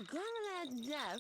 Glad that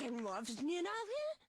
Ten wolves near here?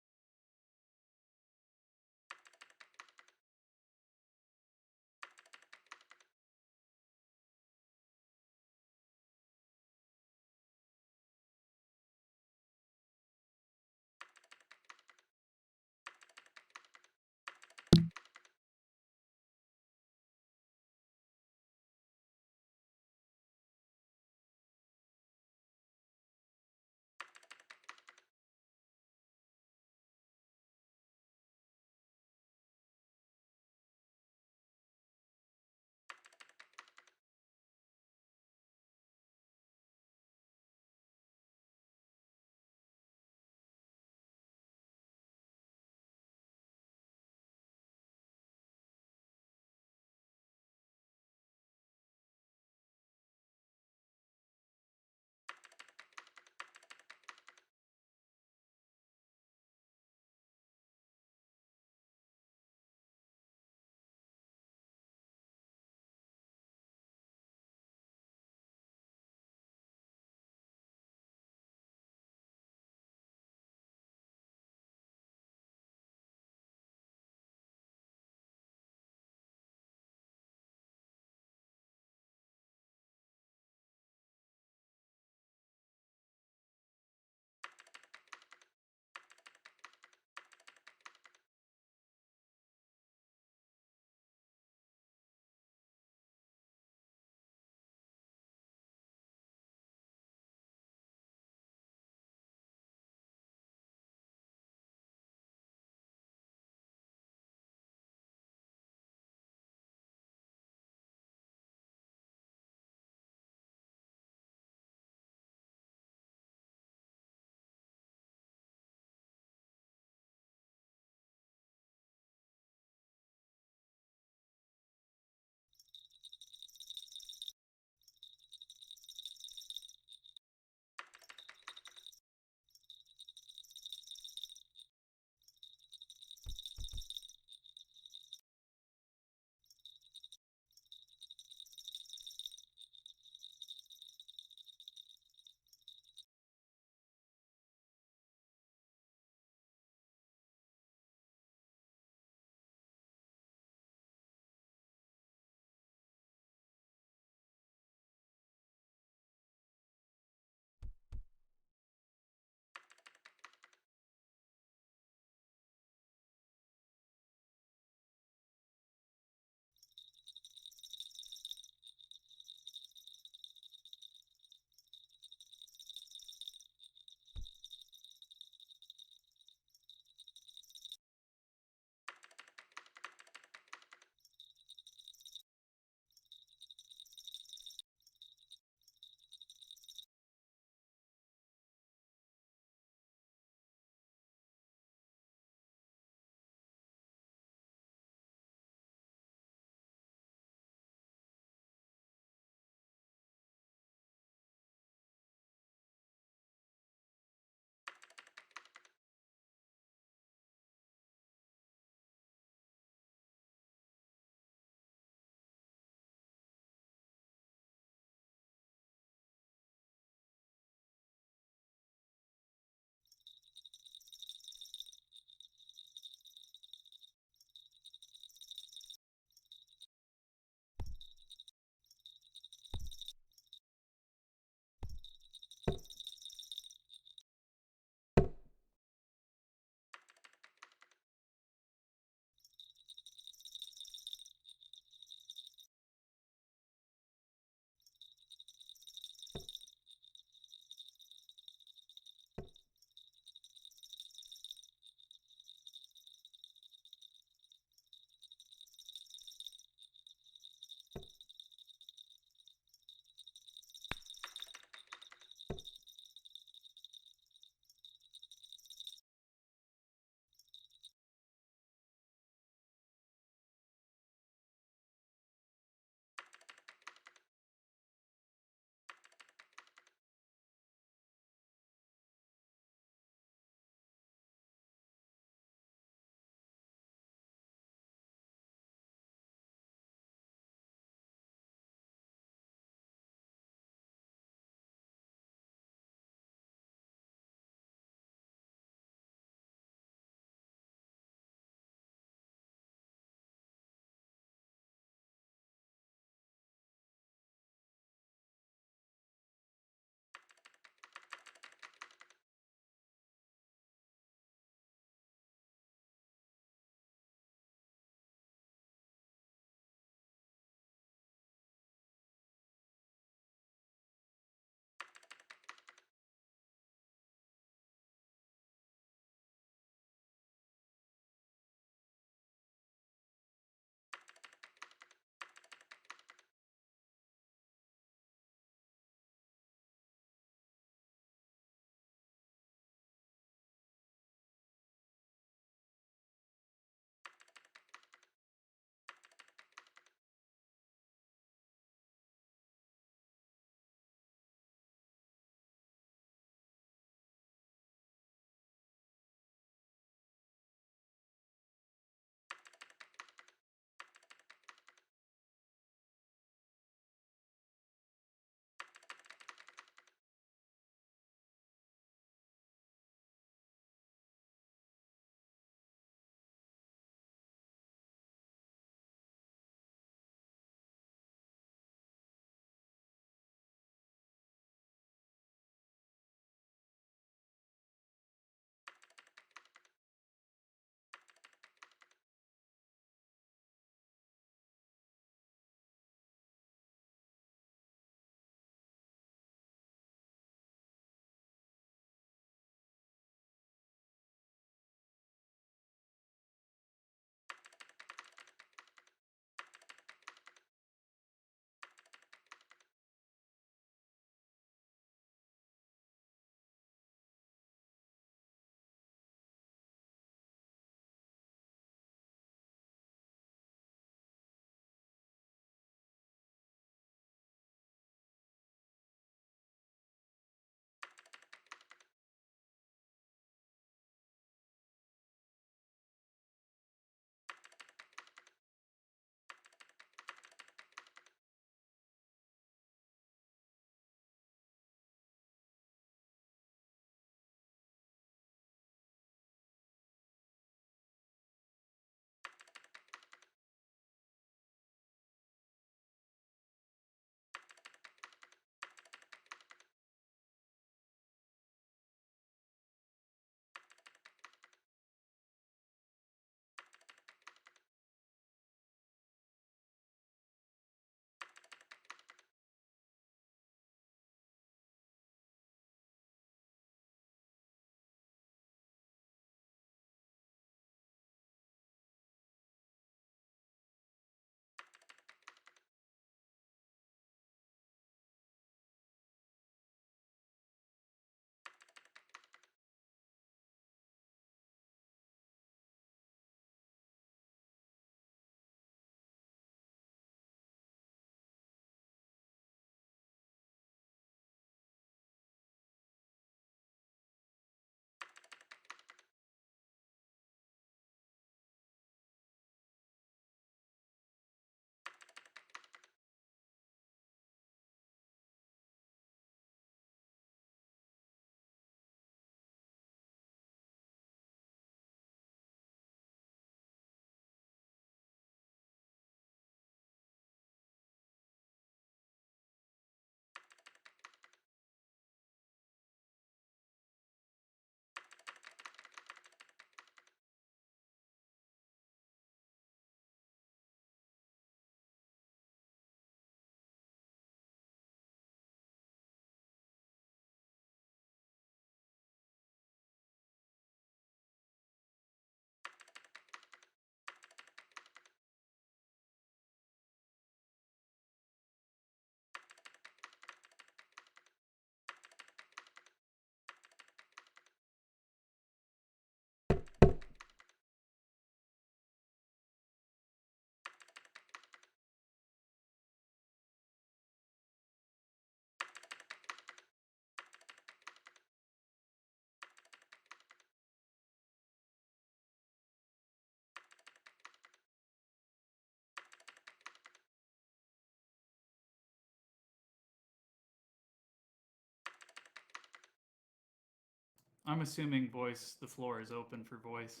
I'm assuming voice, the floor is open for voice.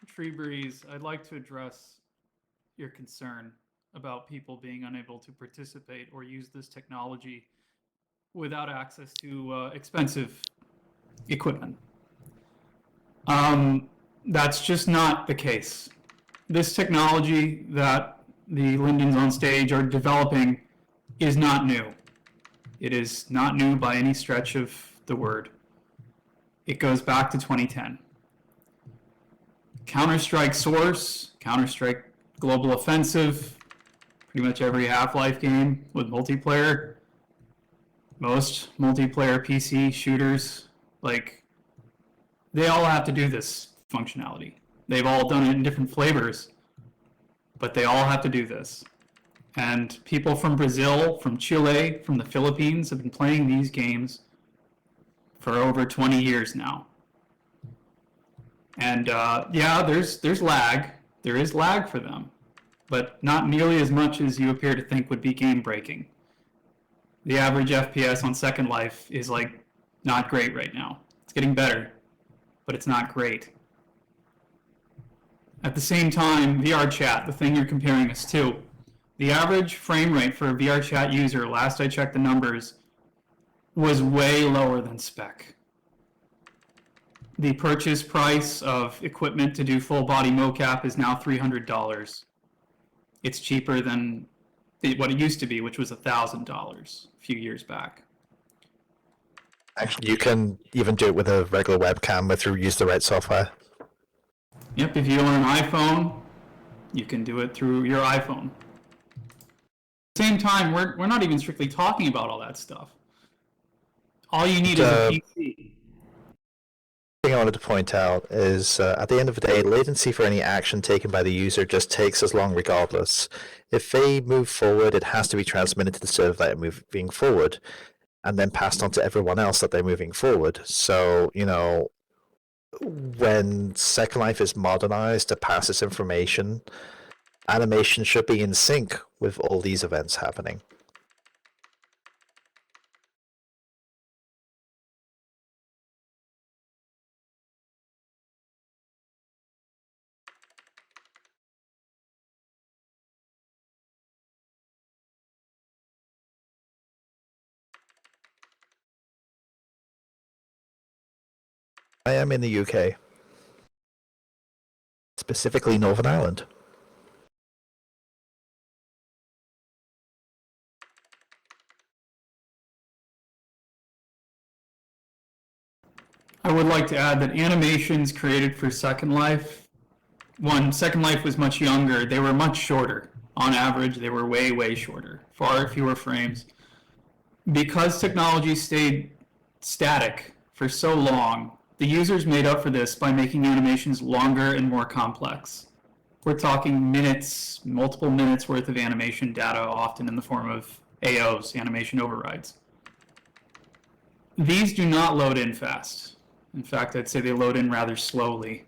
Tree Breeze, I'd like to address your concern about people being unable to participate or use this technology without access to expensive equipment. That's just not the case. This technology that the Lindens on stage are developing is not new. It is not new by any stretch of the word. It goes back to 2010. Counter-Strike Source, Counter-Strike Global Offensive, pretty much every Half-Life game with multiplayer, most multiplayer PC shooters, like, they all have to do this functionality. They've all done it in different flavors, but they all have to do this. And people from Brazil, from Chile, from the Philippines have been playing these games for over 20 years now. And yeah, there's lag. There is lag for them, but not nearly as much as you appear to think would be game breaking. The average FPS on Second Life is like not great right now. It's getting better, but it's not great. At the same time, VR chat, the thing you're comparing us to, the average frame rate for a VR chat user, last I checked the numbers, was way lower than spec. The purchase price of equipment to do full body mocap is now $300. It's cheaper than what it used to be, which was $1,000 a few years back. Actually, you can even do it with a regular webcam if you use the right software. Yep, if you own an iPhone, you can do it through your iPhone. At the same time, we're not even strictly talking about all that stuff. All you need is a PC. The thing I wanted to point out is, at the end of the day, latency for any action taken by the user just takes as long regardless. If they move forward, it has to be transmitted to the server that they're moving forward, and then passed on to everyone else that they're moving forward. So, you know, when Second Life is modernized to pass this information, animation should be in sync with all these events happening. I am in the UK, specifically Northern Ireland. I would like to add that animations created for Second Life, when Second Life was much younger, they were much shorter. On average, they were way, way shorter, far fewer frames. Because technology stayed static for so long, the users made up for this by making animations longer and more complex. We're talking minutes, multiple minutes worth of animation data, often in the form of AOs, animation overrides. These do not load in fast. In fact, I'd say they load in rather slowly.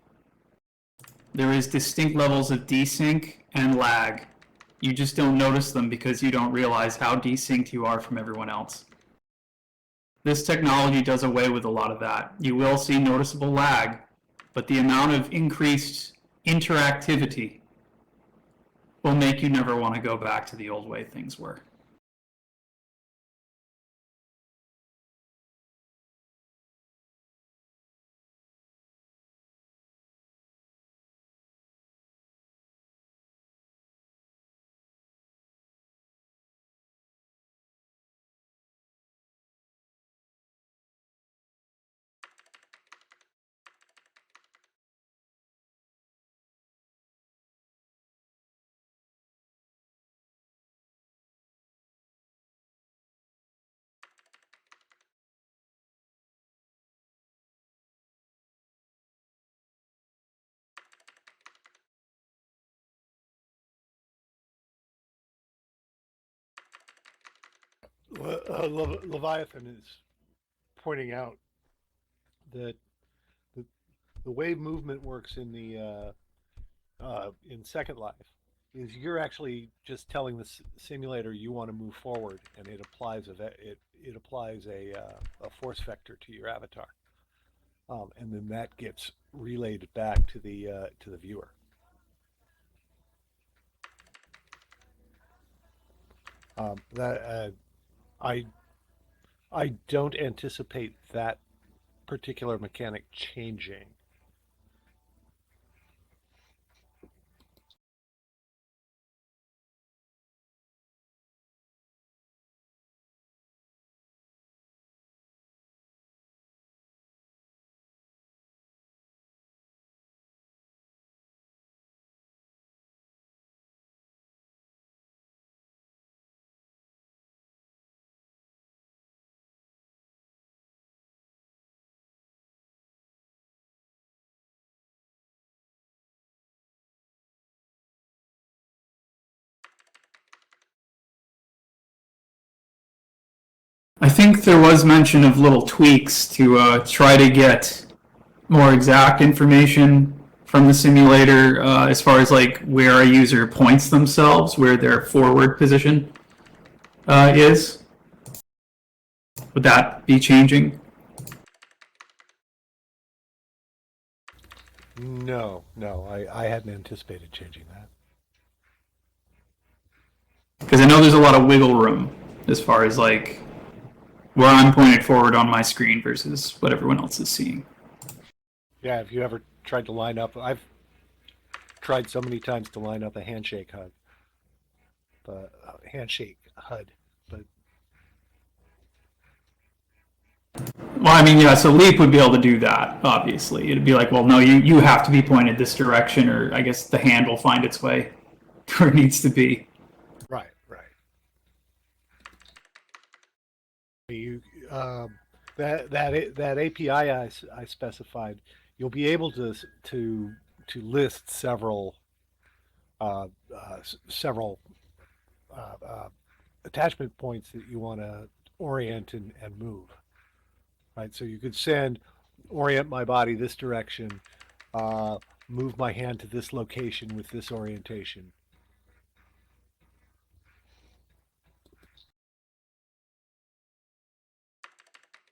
There is distinct levels of desync and lag. You just don't notice them because you don't realize how desynced you are from everyone else. This technology does away with a lot of that. You will see noticeable lag, but the amount of increased interactivity will make you never want to go back to the old way things were. Leviathan is pointing out that the way movement works in the in Second Life is you're actually just telling the simulator you want to move forward, and it applies it it applies a force vector to your avatar, and then that gets relayed back to the viewer. That I don't anticipate that particular mechanic changing. I think there was mention of little tweaks to try to get more exact information from the simulator as far as like where a user points themselves, where their forward position is. Would that be changing? No, I hadn't anticipated changing that. Because I know there's a lot of wiggle room as far as like where I'm pointed forward on my screen versus what everyone else is seeing. Yeah, have you ever tried to line up? I've tried so many times to line up a handshake HUD, but but Well, I mean, yeah, so Leap would be able to do that, obviously. It'd be like, well, no, you have to be pointed this direction, or I guess the hand will find its way to where it needs to be. right. You that API I specified, you'll be able to list several attachment points that you want to orient and move. Right, so you could orient my body this direction, uh, move my hand to this location with this orientation.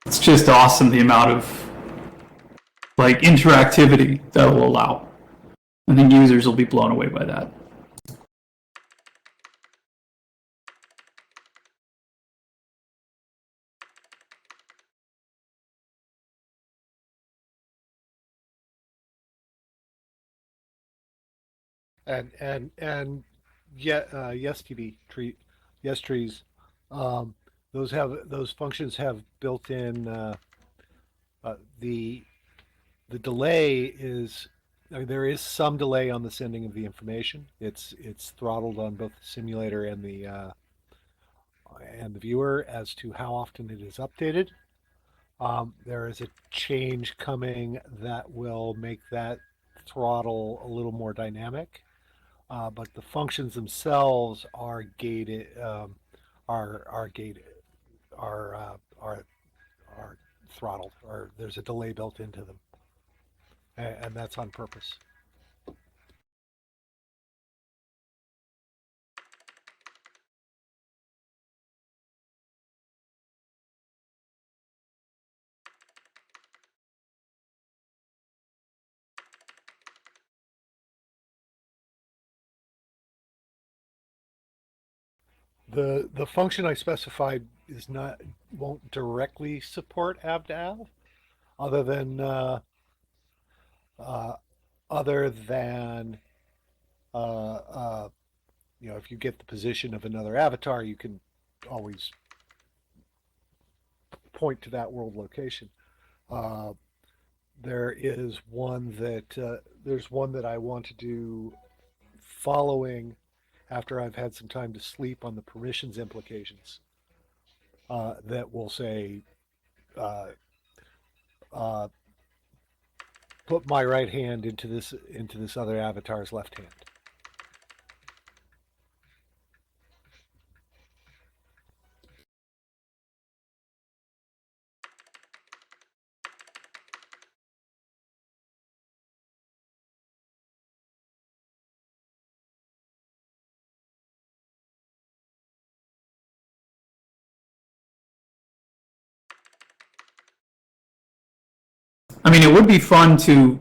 It's just awesome the amount of like interactivity that will allow. I think users will be blown away by that. And yet yes TB tree yes trees, um, those functions have built in uh, the the delay is, I mean, there is some delay on the sending of the information. It's throttled on both the simulator and the viewer as to how often it is updated. There is a change coming that will make that throttle a little more dynamic, but the functions themselves are gated, are gated, are throttled, or there's a delay built into them, and that's on purpose. The function I specified is not won't directly support av to av, other than uh, other than uh, if you get the position of another avatar, you can always point to that world location. Uh, there's one that I want to do following after I've had some time to sleep on the permissions implications. That will say, uh, uh, put my right hand into this other avatar's left hand. I mean, it would be fun to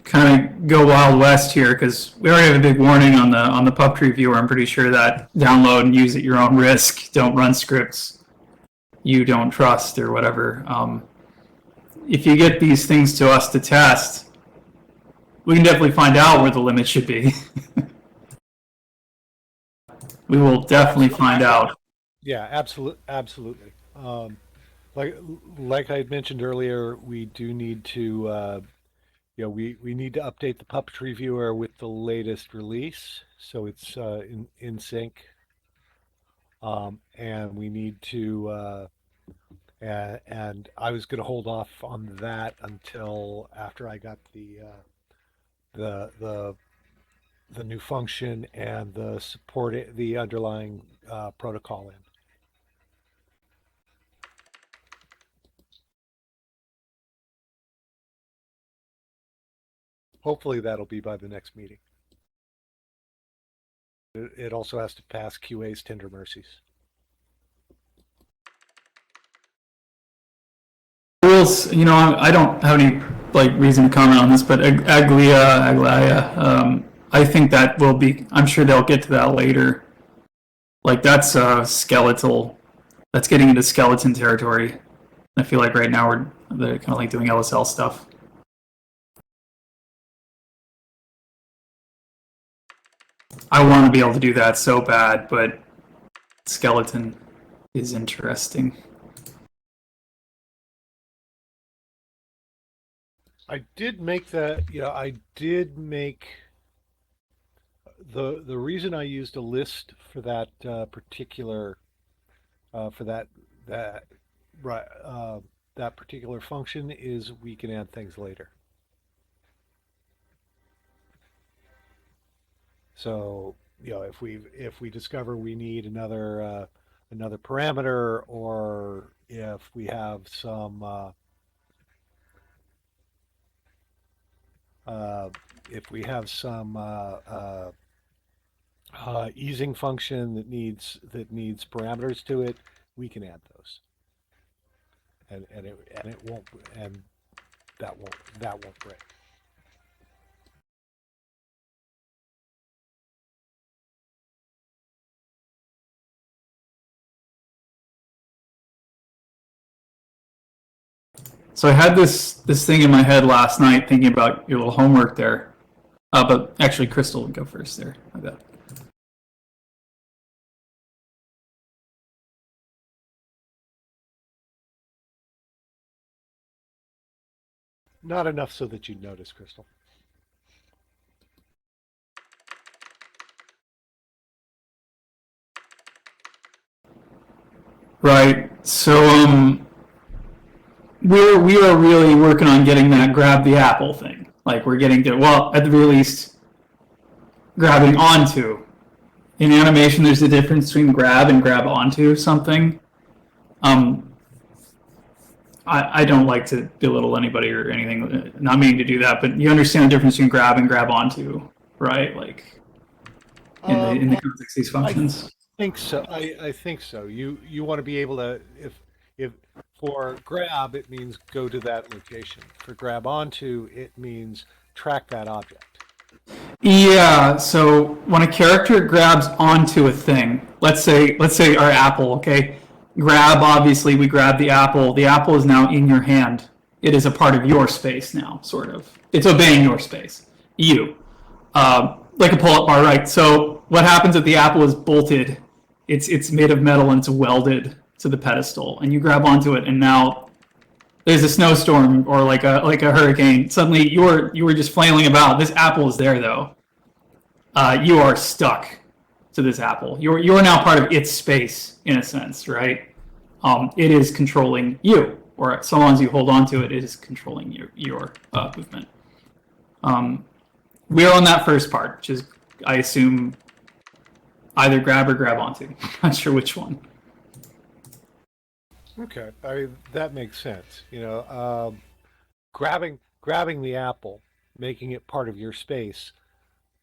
kind of go Wild West here because we already have a big warning on the Puppetry viewer. I'm pretty sure that download and use at your own risk. Don't run scripts you don't trust or whatever. If you get these things to us to test, we can definitely find out where the limit should be. We will definitely find out. Yeah, absolutely. Like like I had mentioned earlier, we do need to we need to update the Puppetry viewer with the latest release, so it's in sync. And we need to and I was going to hold off on that until after I got the the the new function and the support the underlying protocol in. Hopefully that'll be by the next meeting. It also has to pass QA's tender mercies. I don't have any like reason to comment on this, but Aglaia, I think that will be. I'm sure they'll get to that later. Like that's skeletal. That's getting into skeleton territory. I feel like right now they're kind of like doing LSL stuff. I want to be able to do that so bad, but skeleton is interesting. I did make that, I did make the reason I used a list for that particular for that right that particular function is we can add things later. So, if we discover we need another parameter, or if we have some easing function that needs parameters to it, we can add those, and it won't, and that won't break. So I had this thing in my head last night thinking about your little homework there. But actually, Crystal would go first there. Like that. Not enough so that you notice, Crystal. Right. So we are really working on getting that grab the apple thing. Like we're getting to, well, at the very least, grabbing onto. In animation, there's a difference between grab and grab onto something. I don't like to belittle anybody or anything, not meaning to do that, but you understand the difference between grab and grab onto, right? Like in the context of these functions. Think so. I think so. You want to be able to, if for grab it means go to that location. For grab onto it means track that object. Yeah, so when a character grabs onto a thing, let's say our apple, okay? Grab, obviously we grab the apple. The apple is now in your hand. It is a part of your space now, sort of. It's obeying your space. You. Like a pull-up bar, right? So what happens if the apple is bolted? It's made of metal and it's welded to the pedestal, and you grab onto it, and now there's a snowstorm or like a hurricane. Suddenly you were just flailing about. This apple is there though. You are stuck to this apple. You're now part of its space in a sense, right? It is controlling you, or so long as you hold on to it, it is controlling your movement. We are on that first part, which is, I assume, either grab or grab onto. Not sure which one. Okay, I mean that makes sense. Grabbing the apple, making it part of your space,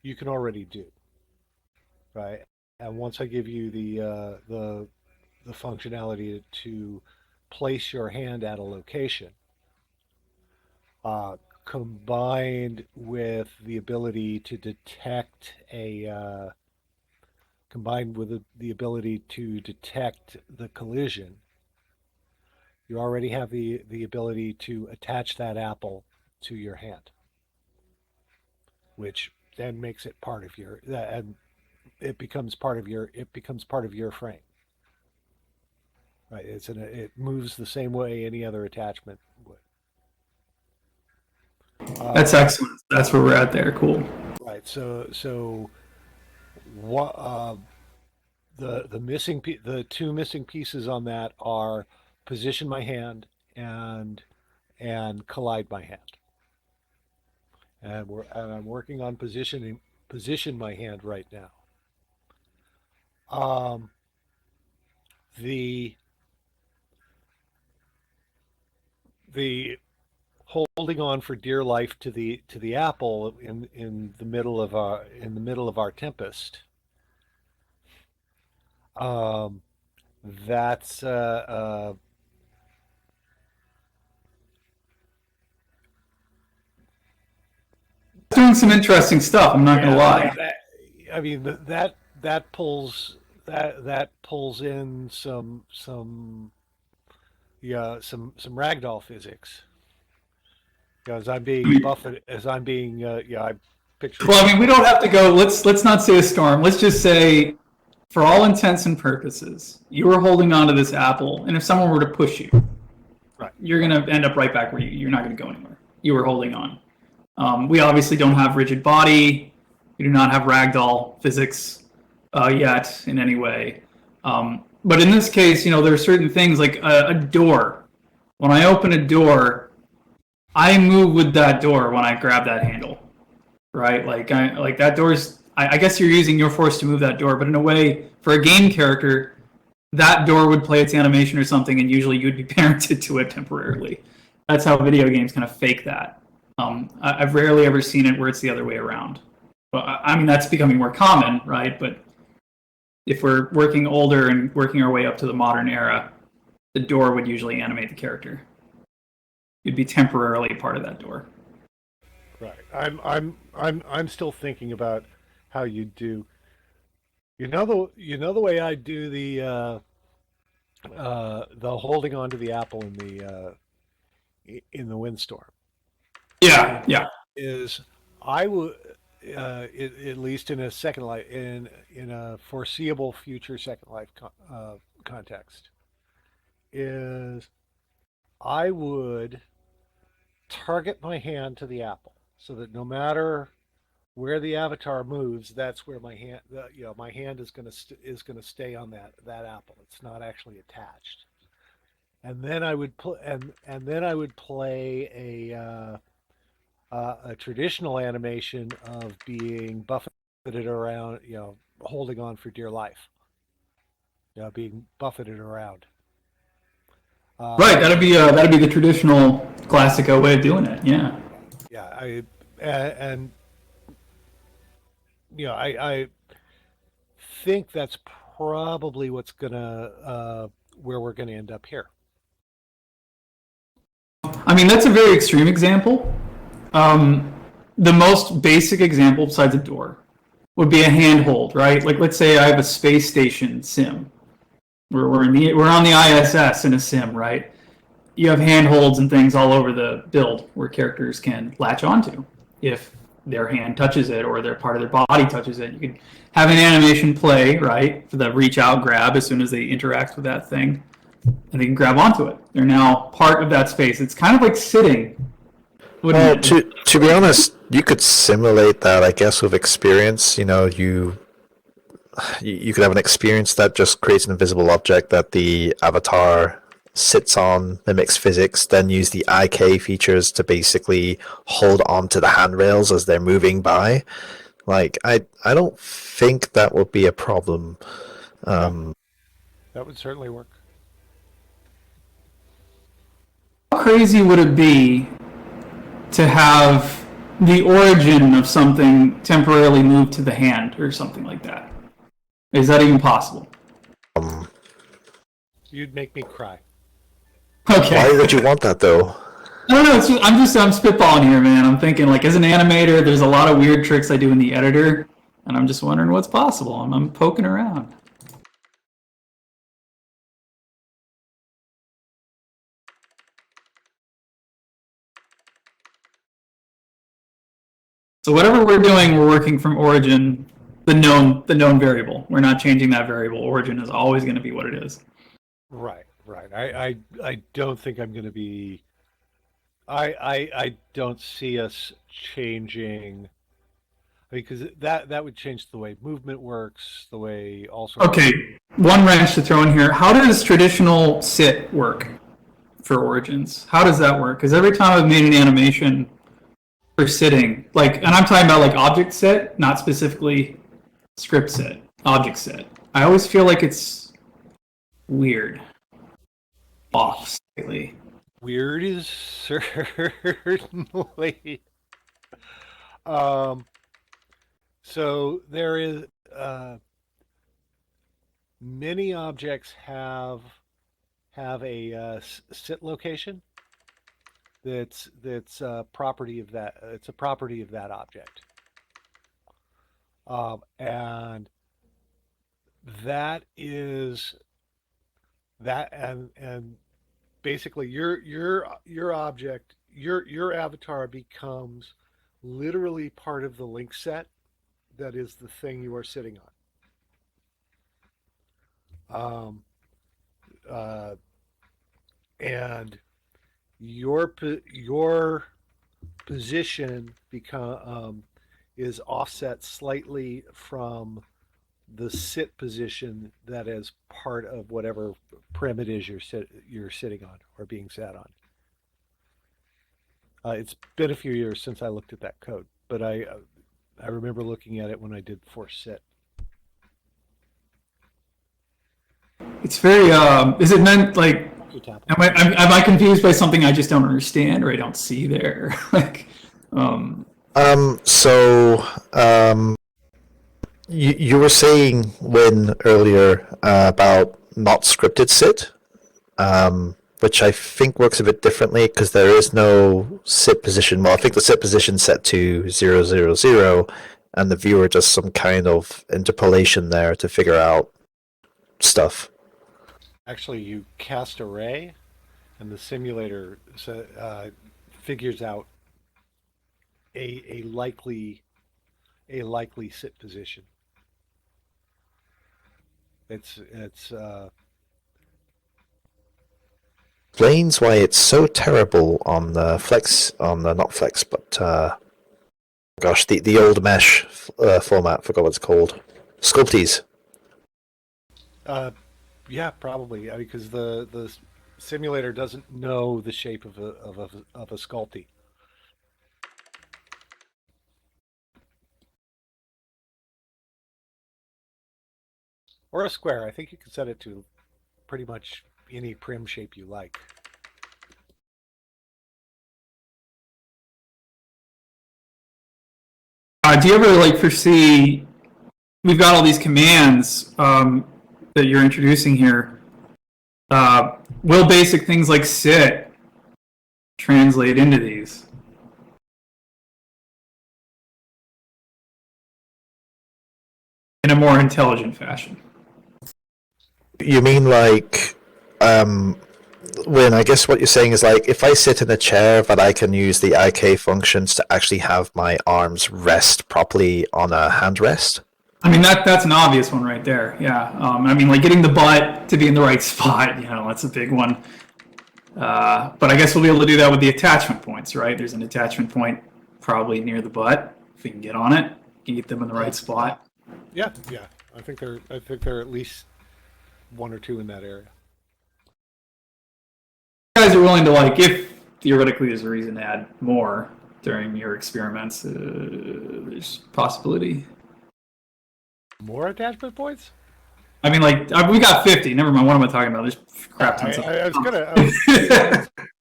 you can already do, right? And once I give you the functionality to place your hand at a location, combined with the ability to detect the ability to detect the collision, you already have the ability to attach that apple to your hand, which then makes it part of your and it becomes part of your frame. Right? It moves the same way any other attachment would. That's excellent. That's where we're at there. Cool. Right. So what the two missing pieces on that are position my hand and collide my hand. And I'm working on position my hand right now. Um, the the holding on for dear life to the apple in the middle of our tempest. Um, that's Doing some interesting stuff. I'm not gonna lie. I mean that pulls that pulls in some ragdoll physics. As I'm being buffeted, as I'm being I picture. Well, I mean, we don't have to go. Let's not say a storm. Let's just say, for all intents and purposes, you were holding on to this apple, and if someone were to push you, Right. you're gonna end up right back where you're not gonna go anywhere. You were holding on. We obviously don't have rigid body. We do not have ragdoll physics yet in any way. But in this case, there are certain things like a door. When I open a door, I move with that door when I grab that handle, right? Like that door's. I guess you're using your force to move that door, but in a way, for a game character, that door would play its animation or something, and usually you'd be parented to it temporarily. That's how video games kind of fake that. I've rarely ever seen it where it's the other way around. But I mean, that's becoming more common, right? But if we're working older and working our way up to the modern era, the door would usually animate the character. You'd be temporarily part of that door. Right. I'm still thinking about how you do. The way I do the holding onto the apple in the windstorm. Yeah. Is I would at least in a second life in a foreseeable future second life context is I would target my hand to the apple so that no matter where the avatar moves, that's where my hand my hand is going to stay on that apple. It's not actually attached. And then I would then I would play a traditional animation of being buffeted around, holding on for dear life, being buffeted around. Right. That'd be the traditional classico way of doing it. Yeah. Yeah. And I think that's probably where we're gonna end up here. I mean, that's a very extreme example. The most basic example besides a door would be a handhold, right? Like, let's say I have a space station sim. We're on the ISS in a sim, right? You have handholds and things all over the build where characters can latch onto if their hand touches it or their part of their body touches it. You could have an animation play, right, for the reach out grab as soon as they interact with that thing, and they can grab onto it. They're now part of that space. It's kind of like sitting. Well, to be honest, you could simulate that, I guess, with experience. You could have an experience that just creates an invisible object that the avatar sits on, mimics physics, then use the IK features to basically hold on to the handrails as they're moving by. Like, I don't think that would be a problem. That would certainly work. How crazy would it be to have the origin of something temporarily moved to the hand or something like that? Is that even possible? You'd make me cry. Okay. Why would you want that, though? I don't know. I'm spitballing here, man. I'm thinking like as an animator, there's a lot of weird tricks I do in the editor, and I'm just wondering what's possible. I'm poking around. So whatever we're doing, we're working from origin, the known variable. We're not changing that variable. Origin is always going to be what it is. Right, right. I don't think I'm going to be. I don't see us changing because that would change the way movement works, the way all sorts of. Okay, one wrench to throw in here. How does traditional sit work for origins? How does that work? Because every time I've made an animation for sitting, like, and I'm talking about like object sit, not specifically script sit, object sit. I always feel like it's weird, off slightly. Weird is certainly. Um, so there is many objects have a sit location that's property of that. It's a property of that object, and that is that and basically your object your avatar becomes literally part of the link set that is the thing you are sitting on. Uh, and your position is offset slightly from the sit position that is part of whatever prim it is you're sitting on or being sat on. It's been a few years since I looked at that code, but I remember looking at it when I did force sit. It's very. Is it meant like? Am I confused by something I just don't understand or I don't see there? like, um, So, you were saying when earlier about not scripted sit, which I think works a bit differently because there is no sit position. Well, I think the sit position set to 000, and the viewer does some kind of interpolation there to figure out stuff. Actually, you cast array, and the simulator figures out a likely sit position. It's Explains why it's so terrible on the flex, on the not flex, but gosh, the old mesh format. Forgot what it's called. Sculpties. yeah, probably because the simulator doesn't know the shape of a sculpty. Or a square. I think you can set it to pretty much any prim shape you like. do you ever like foresee? We've got all these commands that you're introducing here. Will basic things like sit translate into these? In a more intelligent fashion. You mean like when I guess what you're saying is like if I sit in a chair that I can use the IK functions to actually have my arms rest properly on a handrest? I mean that's an obvious one right there. Yeah. I mean like getting the butt to be in the right spot. That's a big one. But I guess we'll be able to do that with the attachment points, right? There's an attachment point probably near the butt. If we can get on it, get them in the right spot. Yeah, yeah. I think there are at least one or two in that area. You guys are willing to like, if theoretically there's a reason to add more during your experiments, there's possibility. More attachment points? I mean, like we got 50. Never mind. What am I talking about? There's crap tons of.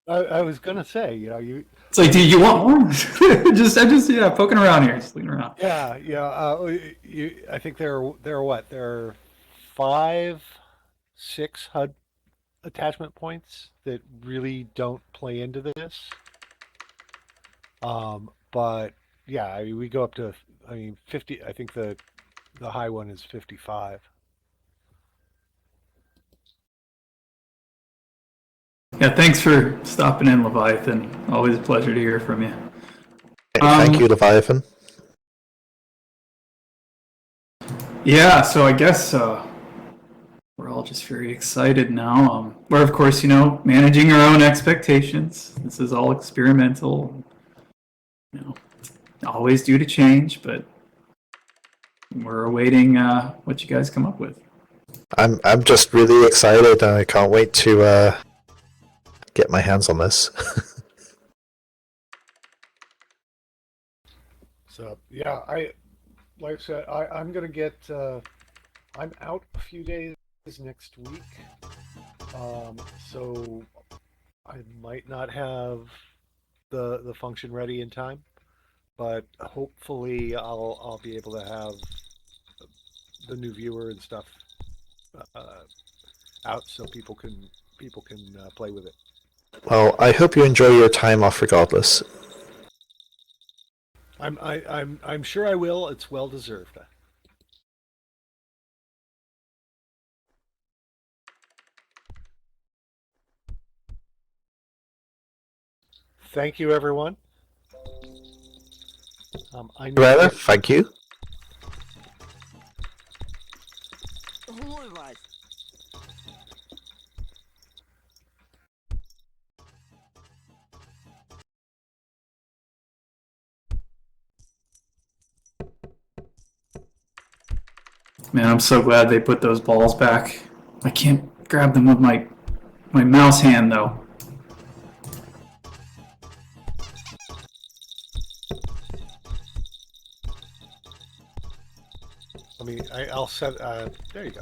I was gonna say, you. It's like, do you want more? Yeah, poking around here, just leaning around. Yeah, yeah. I think there are what? There are 5, 6 HUD attachment points that really don't play into this. But yeah, I mean, we go up to, I mean, 50. I think the high one is 55. Yeah, thanks for stopping in, Leviathan. Always a pleasure to hear from you. Thank you, Leviathan. Yeah, so I guess we're all just very excited now. We're, of course, managing our own expectations. This is all experimental, always due to change, but we're awaiting what you guys come up with. I'm just really excited. I can't wait to get my hands on this. So yeah, like I said, I'm gonna get. I'm out a few days next week, so I might not have the function ready in time, but hopefully I'll be able to have the new viewer and stuff uh, out so people can play with it. Well, I hope you enjoy your time off regardless. I'm sure I will. It's well deserved. Thank you, everyone. I need Rather, to, thank you. Man, I'm so glad they put those balls back. I can't grab them with my mouse hand though. I'll set. There you go.